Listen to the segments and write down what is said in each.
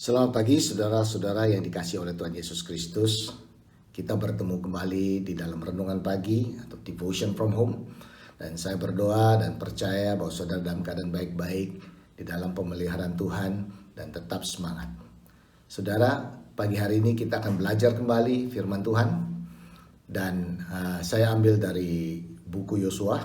Selamat pagi saudara-saudara yang dikasihi oleh Tuhan Yesus Kristus. Kita bertemu kembali di dalam renungan pagi atau devotion from home. Dan saya berdoa dan percaya bahwa saudara dalam keadaan baik-baik di dalam pemeliharaan Tuhan dan tetap semangat. Saudara, pagi hari ini kita akan belajar kembali firman Tuhan. Dan saya ambil dari buku Yosua.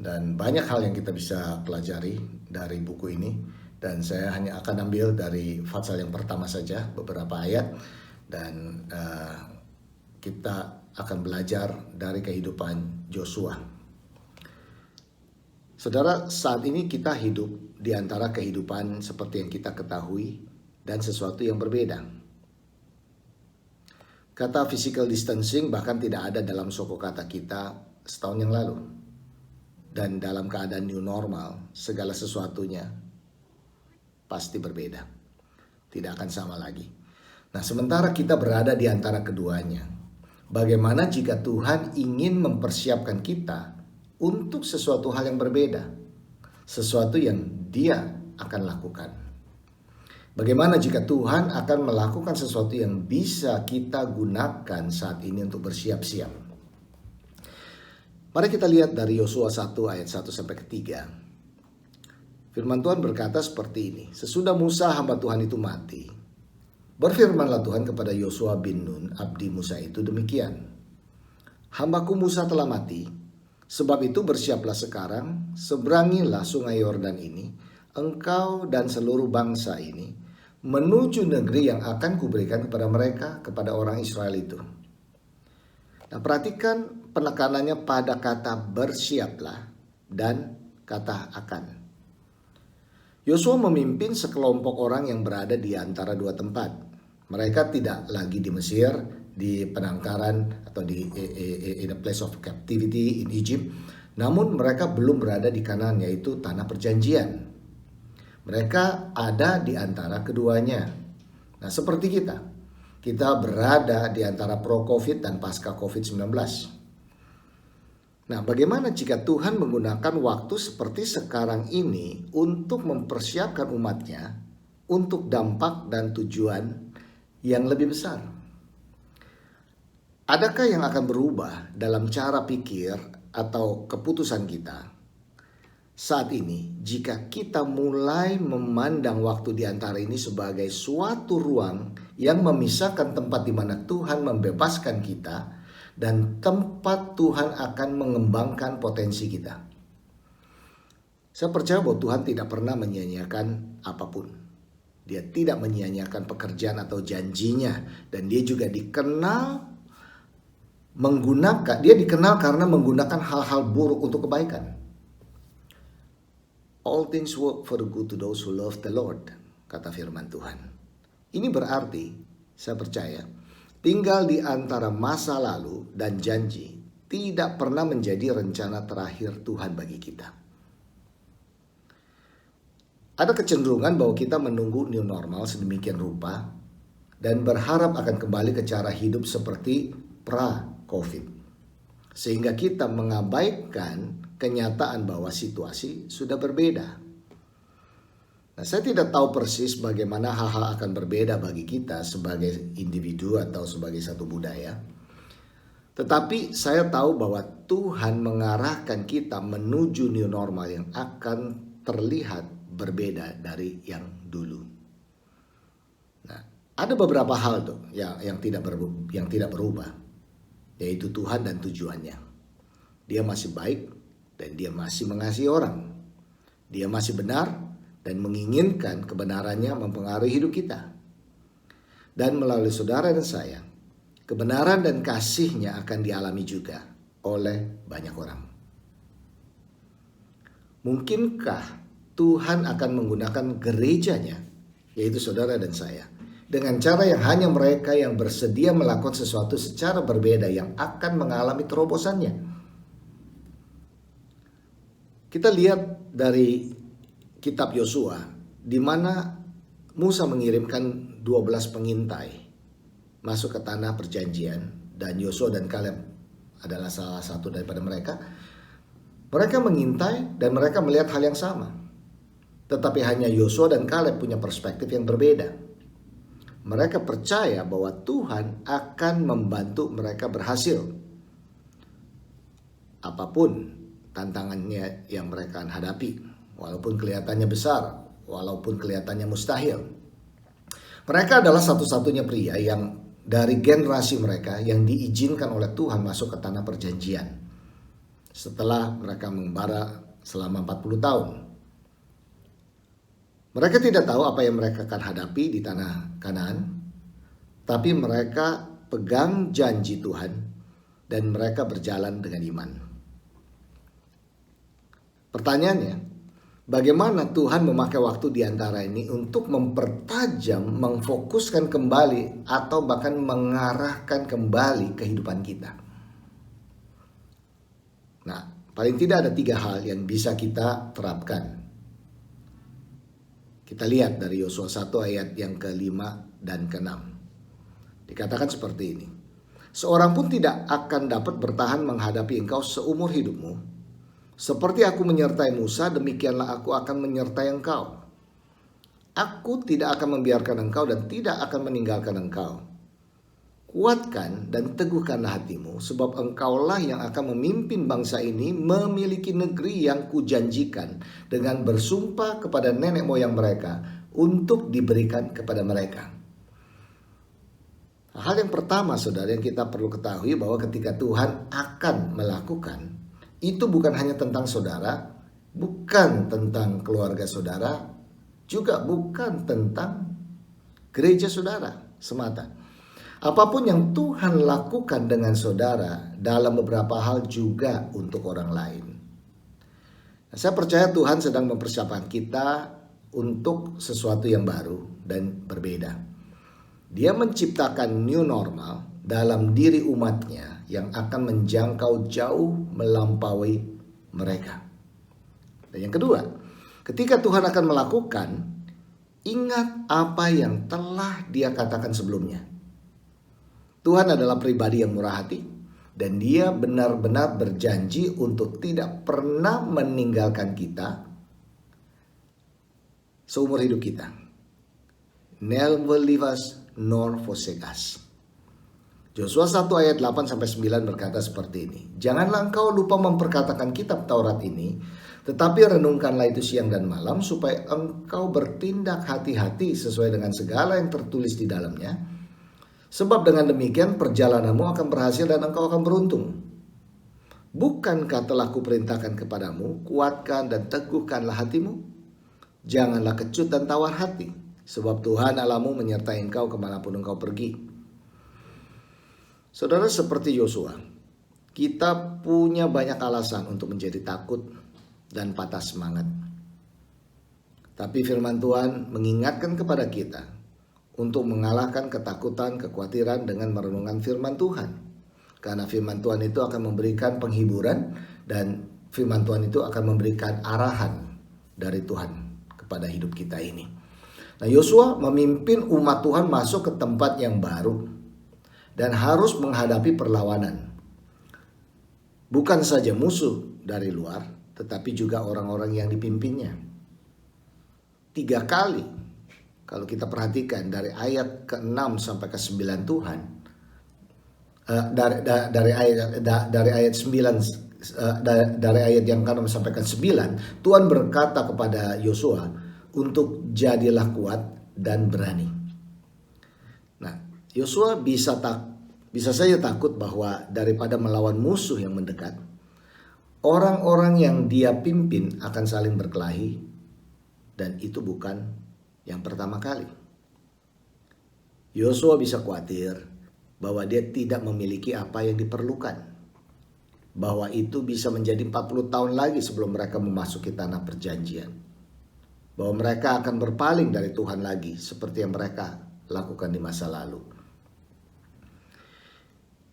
Dan banyak hal yang kita bisa pelajari dari buku ini. Dan saya hanya akan ambil dari pasal yang pertama saja, beberapa ayat. Dan kita akan belajar dari kehidupan Yosua. Saudara, saat ini kita hidup di antara kehidupan seperti yang kita ketahui dan sesuatu yang berbeda. Kata physical distancing bahkan tidak ada dalam suku kata kita setahun yang lalu. Dan dalam keadaan new normal, segala sesuatunya pasti berbeda. Tidak akan sama lagi. Nah, sementara kita berada di antara keduanya, bagaimana jika Tuhan ingin mempersiapkan kita untuk sesuatu hal yang berbeda? Sesuatu yang Dia akan lakukan. Bagaimana jika Tuhan akan melakukan sesuatu yang bisa kita gunakan saat ini untuk bersiap-siap? Mari kita lihat dari Yosua 1 ayat 1 sampai 3. Firman Tuhan berkata seperti ini. Sesudah Musa hamba Tuhan itu mati, berfirmanlah Tuhan kepada Yosua bin Nun, abdi Musa itu demikian. Hambaku Musa telah mati, sebab itu bersiaplah sekarang, seberangilah sungai Yordan ini, engkau dan seluruh bangsa ini, menuju negeri yang akan kuberikan kepada mereka, kepada orang Israel itu. Nah, perhatikan penekanannya pada kata bersiaplah dan kata akan. Yosua memimpin sekelompok orang yang berada di antara dua tempat. Mereka tidak lagi di Mesir, di penangkaran atau in a place of captivity in Egypt. Namun mereka belum berada di Kanaan, yaitu tanah perjanjian. Mereka ada di antara keduanya. Nah, seperti kita berada di antara pro-COVID dan pasca COVID-19. Nah, bagaimana jika Tuhan menggunakan waktu seperti sekarang ini untuk mempersiapkan umatnya untuk dampak dan tujuan yang lebih besar? Adakah yang akan berubah dalam cara pikir atau keputusan kita saat ini jika kita mulai memandang waktu di antara ini sebagai suatu ruang yang memisahkan tempat di mana Tuhan membebaskan kita dan tempat Tuhan akan mengembangkan potensi kita? Saya percaya bahwa Tuhan tidak pernah menyia-nyiakan apapun. Dia tidak menyia-nyiakan pekerjaan atau janjinya. Dan dia juga dikenal karena menggunakan hal-hal buruk untuk kebaikan. All things work for the good to those who love the Lord, kata firman Tuhan. Ini berarti, saya percaya, tinggal di antara masa lalu dan janji tidak pernah menjadi rencana terakhir Tuhan bagi kita. Ada kecenderungan bahwa kita menunggu new normal sedemikian rupa dan berharap akan kembali ke cara hidup seperti pra-COVID. Sehingga kita mengabaikan kenyataan bahwa situasi sudah berbeda. Nah, saya tidak tahu persis bagaimana hal-hal akan berbeda bagi kita sebagai individu atau sebagai satu budaya. Tetapi saya tahu bahwa Tuhan mengarahkan kita menuju new normal yang akan terlihat berbeda dari yang dulu. Nah, ada beberapa hal tuh yang tidak berubah, yaitu Tuhan dan tujuannya. Dia masih baik dan dia masih mengasihi orang. Dia masih benar dan menginginkan kebenarannya mempengaruhi hidup kita. Dan melalui saudara dan saya, kebenaran dan kasihnya akan dialami juga oleh banyak orang. Mungkinkah Tuhan akan menggunakan gerejanya, yaitu saudara dan saya, dengan cara yang hanya mereka yang bersedia melakukan sesuatu secara berbeda yang akan mengalami terobosannya? Kita lihat dari kitab Yosua, di mana Musa mengirimkan 12 pengintai masuk ke tanah perjanjian, dan Yosua dan Kaleb adalah salah satu daripada mereka. Mereka mengintai dan mereka melihat hal yang sama. Tetapi hanya Yosua dan Kaleb punya perspektif yang berbeda. mereka percaya bahwa Tuhan akan membantu mereka berhasil. Apapun tantangannya yang mereka hadapi, walaupun kelihatannya besar, walaupun kelihatannya mustahil. Mereka adalah satu-satunya pria yang dari generasi mereka yang diizinkan oleh Tuhan masuk ke tanah perjanjian setelah mereka mengembara selama 40 tahun. Mereka tidak tahu apa yang mereka akan hadapi di tanah Kanaan, tapi mereka pegang janji Tuhan dan mereka berjalan dengan iman. Pertanyaannya, bagaimana Tuhan memakai waktu di antara ini untuk mempertajam, memfokuskan kembali, atau bahkan mengarahkan kembali kehidupan kita? Nah, paling tidak ada 3 hal yang bisa kita terapkan. Kita lihat dari Yosua 1 ayat yang ke-5 dan ke-6. Dikatakan seperti ini. Seorang pun tidak akan dapat bertahan menghadapi engkau seumur hidupmu. Seperti aku menyertai Musa, demikianlah aku akan menyertai engkau. Aku tidak akan membiarkan engkau dan tidak akan meninggalkan engkau. Kuatkan dan teguhkanlah hatimu, sebab engkaulah yang akan memimpin bangsa ini memiliki negeri yang kujanjikan dengan bersumpah kepada nenek moyang mereka untuk diberikan kepada mereka. Hal yang pertama, saudara, yang kita perlu ketahui bahwa ketika Tuhan akan melakukan, itu bukan hanya tentang saudara, bukan tentang keluarga saudara, juga bukan tentang gereja saudara semata. Apapun yang Tuhan lakukan dengan saudara dalam beberapa hal juga untuk orang lain. Nah, saya percaya Tuhan sedang mempersiapkan kita untuk sesuatu yang baru dan berbeda. Dia menciptakan new normal dalam diri umatnya yang akan menjangkau jauh melampaui mereka. Dan yang kedua, ketika Tuhan akan melakukan, ingat apa yang telah Dia katakan sebelumnya. Tuhan adalah pribadi yang murah hati dan Dia benar-benar berjanji untuk tidak pernah meninggalkan kita seumur hidup kita. Never leave us nor forsake us. Yosua 1 ayat 8-9 berkata seperti ini. Janganlah engkau lupa memperkatakan kitab Taurat ini, tetapi renungkanlah itu siang dan malam, supaya engkau bertindak hati-hati sesuai dengan segala yang tertulis di dalamnya. Sebab dengan demikian perjalananmu akan berhasil dan engkau akan beruntung. Bukankah telah kuperintahkan kepadamu, kuatkan dan teguhkanlah hatimu? Janganlah kecut dan tawar hati, sebab Tuhan Allahmu menyertai engkau kemanapun engkau pergi. Saudara, seperti Yosua, kita punya banyak alasan untuk menjadi takut dan patah semangat. Tapi firman Tuhan mengingatkan kepada kita untuk mengalahkan ketakutan, kekhawatiran dengan merenungkan firman Tuhan. Karena firman Tuhan itu akan memberikan penghiburan dan firman Tuhan itu akan memberikan arahan dari Tuhan kepada hidup kita ini. Nah, Yosua memimpin umat Tuhan masuk ke tempat yang baru dan harus menghadapi perlawanan. Bukan saja musuh dari luar, tetapi juga orang-orang yang dipimpinnya. 3 kali kalau kita perhatikan dari ayat ke-6 sampai ke-9 Tuhan, dari ayat yang ke-6 sampai ke-9, Tuhan berkata kepada Yosua untuk jadilah kuat dan berani. Nah, Yosua bisa saja takut bahwa daripada melawan musuh yang mendekat, orang-orang yang dia pimpin akan saling berkelahi, dan itu bukan yang pertama kali. Yosua bisa khawatir bahwa dia tidak memiliki apa yang diperlukan, bahwa itu bisa menjadi 40 tahun lagi sebelum mereka memasuki tanah perjanjian, bahwa mereka akan berpaling dari Tuhan lagi seperti yang mereka lakukan di masa lalu.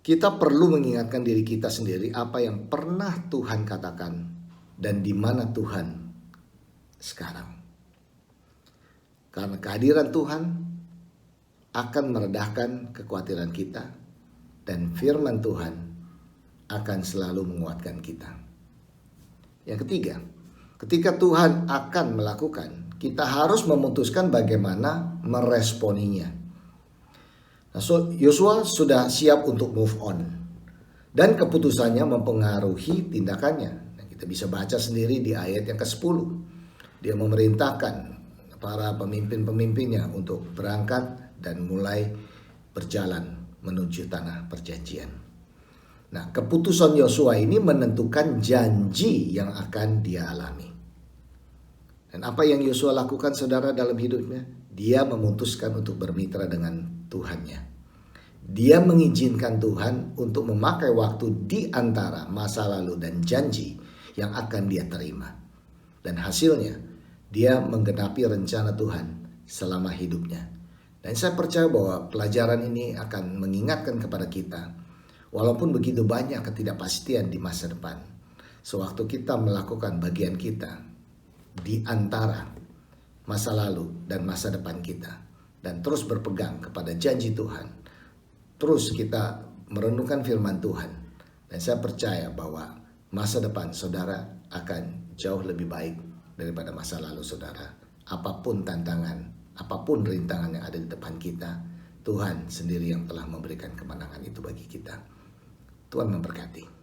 Kita perlu mengingatkan diri kita sendiri apa yang pernah Tuhan katakan dan di mana Tuhan sekarang. Karena kehadiran Tuhan akan meredahkan kekhawatiran kita dan firman Tuhan akan selalu menguatkan kita. Yang ketiga, ketika Tuhan akan melakukan, kita harus memutuskan bagaimana meresponinya. Nah, Yosua sudah siap untuk move on. Dan keputusannya mempengaruhi tindakannya. Nah, kita bisa baca sendiri di ayat yang ke-10. Dia memerintahkan para pemimpin-pemimpinnya untuk berangkat dan mulai berjalan menuju tanah perjanjian. Nah, keputusan Yosua ini menentukan janji yang akan dia alami. Dan apa yang Yosua lakukan, saudara, dalam hidupnya? Dia memutuskan untuk bermitra dengan Tuhannya. Dia mengizinkan Tuhan untuk memakai waktu di antara masa lalu dan janji yang akan dia terima. Dan hasilnya, dia menggenapi rencana Tuhan selama hidupnya. Dan saya percaya bahwa pelajaran ini akan mengingatkan kepada kita, walaupun begitu banyak ketidakpastian di masa depan, sewaktu kita melakukan bagian kita di antara masa lalu dan masa depan kita, dan terus berpegang kepada janji Tuhan, terus kita merenungkan firman Tuhan, dan saya percaya bahwa masa depan saudara akan jauh lebih baik daripada masa lalu saudara. Apapun tantangan, apapun rintangan yang ada di depan kita, Tuhan sendiri yang telah memberikan kemenangan itu bagi kita. Tuhan memberkati.